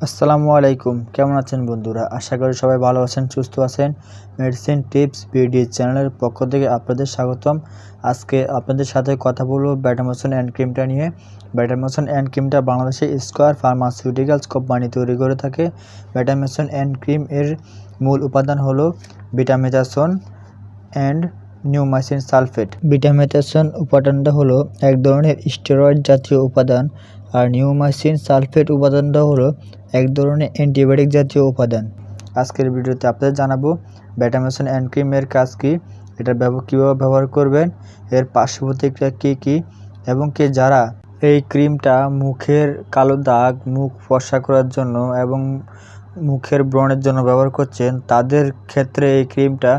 আসসালামু আলাইকুম, কেমন আছেন বন্ধুরা? আশা করি সবাই ভালো আছেন, সুস্থ আছেন। মেডিসিন টিপস বিডি চ্যানেলের পক্ষ থেকে আপনাদের স্বাগতম। আজকে আপনাদের সাথে কথা বলবো ব্যাটামেসন এন ক্রিমটা নিয়ে। ব্যাটামেসন এন ক্রিমটা বাংলাদেশে স্কয়ার ফার্মাসিউটিক্যালস কোম্পানি তৈরি করে থাকে। ব্যাটামেসন এন ক্রিম এর মূল উপাদান হলো বিটামেথাসন অ্যান্ড নিউমাইসিন সালফেট। বিটামেথাসন উপাদানটা হলো এক ধরনের স্টেরয়েড জাতীয় উপাদান, আর নিউমাইসিন সালফেট উপাদানটা হলো এক ধরনের অ্যান্টিবায়োটিক জাতীয় উপাদান। আজকের ভিডিওতে আপনাদের জানাবো ব্যাটামেসন এন ক্রিমের কাজ কী, এটা কীভাবে ব্যবহার করবেন, এর পার্শ্ব প্রতিক্রিয়া কী কী, এবং কি যারা এই ক্রিমটা মুখের কালো দাগ, মুখ ফর্সা করার জন্য এবং মুখের ব্রণের জন্য ব্যবহার করছেন, তাদের ক্ষেত্রে এই ক্রিমটা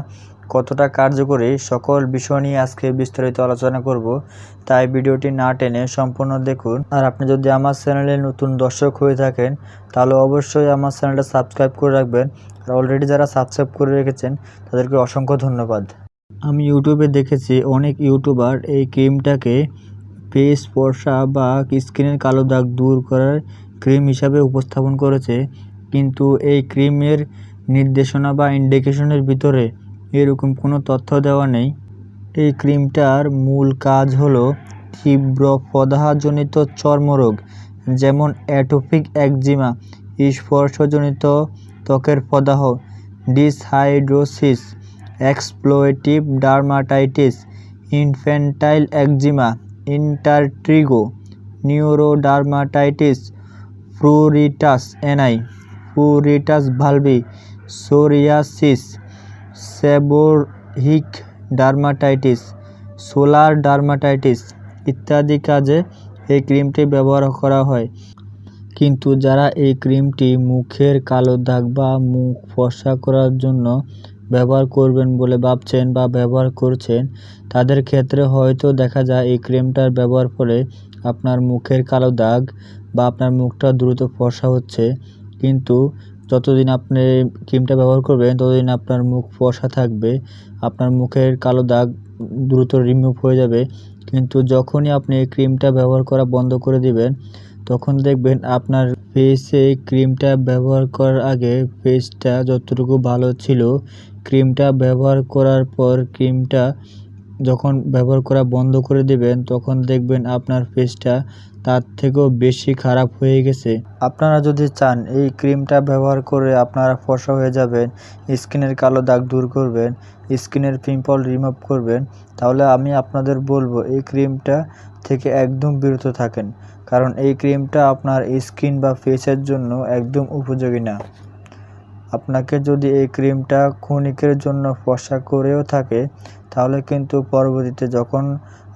কতটা কার্যকরী, সকল বিষয় নিয়ে আজকে বিস্তারিত আলোচনা করব। তাই ভিডিওটি না টেনে সম্পূর্ণ দেখুন। আর আপনি যদি আমার চ্যানেলে নতুন দর্শক হয়ে থাকেন তাহলে অবশ্যই আমার চ্যানেলটা সাবস্ক্রাইব করে রাখবেন। আর অলরেডি যারা সাবস্ক্রাইব করে রেখেছেন তাদেরকে অসংখ্য ধন্যবাদ। আমি ইউটিউবে দেখেছি অনেক ইউটিউবার এই ক্রিমটাকে ফেস ফর্সা বা স্কিনের কালো দাগ দূর করার ক্রিম হিসাবে উপস্থাপন করেছে, কিন্তু এই ক্রিমের নির্দেশনা বা ইন্ডিকেশনের ভিতরে এরকম কোনো তথ্য দেওয়া নেই। এই ক্রিমটার মূল কাজ হলো তীব্র প্রদাহজনিত চর্মরোগ যেমন অ্যাটোপিক একজিমা, স্পর্শজনিত ত্বকের প্রদাহ, dyshidrosis, exfoliative dermatitis, infantile eczema, intertrigo, neurodermatitis, pruritus ani, pruritus vulvae, psoriasis, seborrhoeic dermatitis, solar dermatitis ইত্যাদি কাজে এই ক্রিমটি ব্যবহার করা হয়। কিন্তু যারা এই ক্রিমটি মুখের কালো দাগ বা মুখ ফর্সা করার জন্য ব্যবহার করবেন বলে ভাবছেন বা ব্যবহার করছেন, তাদের ক্ষেত্রে হয়তো দেখা যায় এই ক্রিমটার ব্যবহার ফলে আপনার মুখের কালো দাগ বা আপনার মুখটা দ্রুত ফর্সা হচ্ছে। কিন্তু যতদিন আপনি ক্রিমটা ব্যবহার করবেন ততদিন আপনার মুখ ফর্সা থাকবে, আপনার মুখের কালো দাগ দ্রুত রিমুভ হয়ে যাবে। কিন্তু যখনই আপনি এই ক্রিমটা ব্যবহার করা বন্ধ করে দিবেন তখন দেখবেন আপনার ফেসে ক্রিমটা ব্যবহার করার আগে ফেসটা যতটুকু ভালো ছিল, ক্রিমটা ব্যবহার করার পর ক্রিমটা যখন ব্যবহার করা বন্ধ করে দিবেন তখন দেখবেন আপনার ফেসটা তার থেকেও বেশি খারাপ হয়ে গেছে। আপনারা যদি চান এই ক্রিমটা ব্যবহার করে আপনারা ফর্সা হয়ে যাবেন, স্কিনের কালো দাগ দূর করবেন, স্কিনের পিম্পল রিমুভ করবেন, তাহলে আমি আপনাদের বলবো এই ক্রিমটা থেকে একদম বিরত থাকেন, কারণ এই ক্রিমটা আপনার স্কিন বা ফেসের জন্য একদম উপযোগী না। আপনাকে যদি এই ক্রিমটা ক্ষণিকের জন্য ফর্সা করেও থাকে তাহলে কিন্তু পরবর্তীতে যখন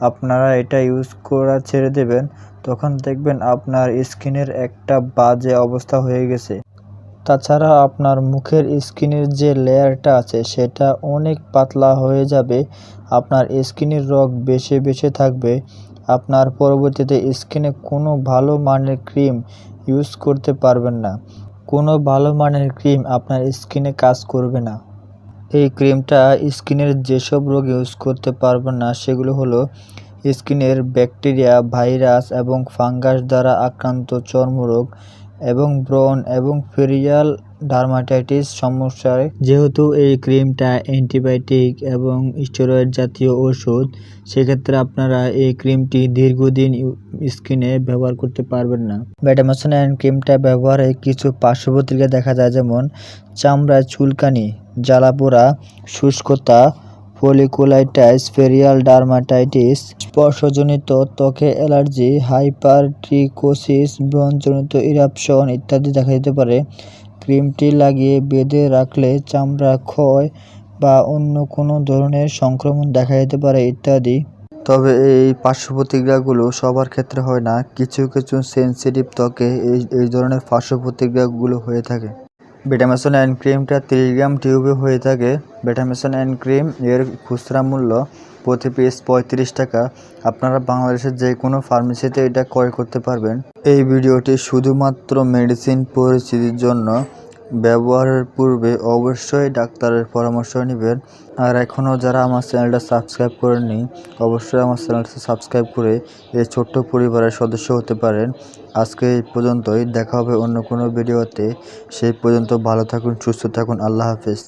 আপনারা এটা ইউজ করা ছেড়ে দেবেন তখন দেখবেন আপনার স্কিনের একটা বাজে অবস্থা হয়ে গেছে। তাছাড়া আপনার মুখের স্কিনের যে লেয়ারটা আছে সেটা অনেক পাতলা হয়ে যাবে, আপনার স্কিনের রগ বেশি থাকবে, আপনার পরবর্তীতে স্কিনে কোনো ভালো মানের ক্রিম ইউজ করতে পারবেন না, কোনো ভালো মানের ক্রিম আপনার স্কিনে কাজ করবে না। এই ক্রিমটা স্কিনের যেসব রোগ ইউজ করতে পারবেন না সেগুলো হলো স্কিনের ব্যাকটেরিয়া, ভাইরাস এবং ফাঙ্গাস দ্বারা আক্রান্ত চর্মরোগ এবং ব্রণ এবং ফেরিয়াল ডার্মাটাইটিস সমস্যায়। যেহেতু এই ক্রিমটা অ্যান্টিবায়োটিক এবং স্টেরয়েড জাতীয় ওষুধ, সেক্ষেত্রে আপনারা এই ক্রিমটি দীর্ঘদিন স্কিনে ব্যবহার করতে পারবেন না। ব্যাটামেসন এন ক্রিমটা ব্যবহারে কিছু পার্শ্ব প্রতিক্রিয়া দেখা যায়, যেমন চামড়ায় চুলকানি, জ্বালাপোড়া, শুষ্কতা, ফলিকুলাইটিস, ফেরিয়াল ডার্মাটাইটিস, স্পর্শজনিত ত্বকে অ্যালার্জি, হাইপারট্রিকোসিস, ব্রণজনিত ইরাপশন ইত্যাদি দেখা দিতে পারে। ক্রিমটি লাগিয়ে বেঁধে রাখলে চামড়া ক্ষয় বা অন্য কোনো ধরনের সংক্রমণ দেখা যেতে পারে ইত্যাদি। তবে এই পার্শ্ব প্রতিক্রিয়াগুলো সবার ক্ষেত্রে হয় না, কিছু সেনসিটিভ ত্বকে এই ধরনের পার্শ্ব প্রতিক্রিয়াগুলো হয়ে থাকে। বেটামেসন এন ক্রিমটা 30 গ্রাম টিউবে হয়ে থাকে। বেটামেসন এন ক্রিম এর খুচরা মূল্য প্রতি পিস 35 টাকা। আপনারা বাংলাদেশের যে কোনো ফার্মেসিতে এটা ক্রয় করতে পারবেন। এই ভিডিওটি শুধুমাত্র মেডিসিন পরিচিতির জন্য, ব্যবহারের পূর্বে অবশ্যই ডাক্তারের পরামর্শ নেবেন। আর এখনও যারা আমার চ্যানেলটা সাবস্ক্রাইব করেননি, অবশ্যই আমার চ্যানেলটা সাবস্ক্রাইব করে এই ছোট্ট পরিবারের সদস্য হতে পারেন। আজকে এই পর্যন্তই, দেখা হবে অন্য কোনো ভিডিওতে। সেই পর্যন্ত ভালো থাকুন, সুস্থ থাকুন, আল্লাহ হাফেজ।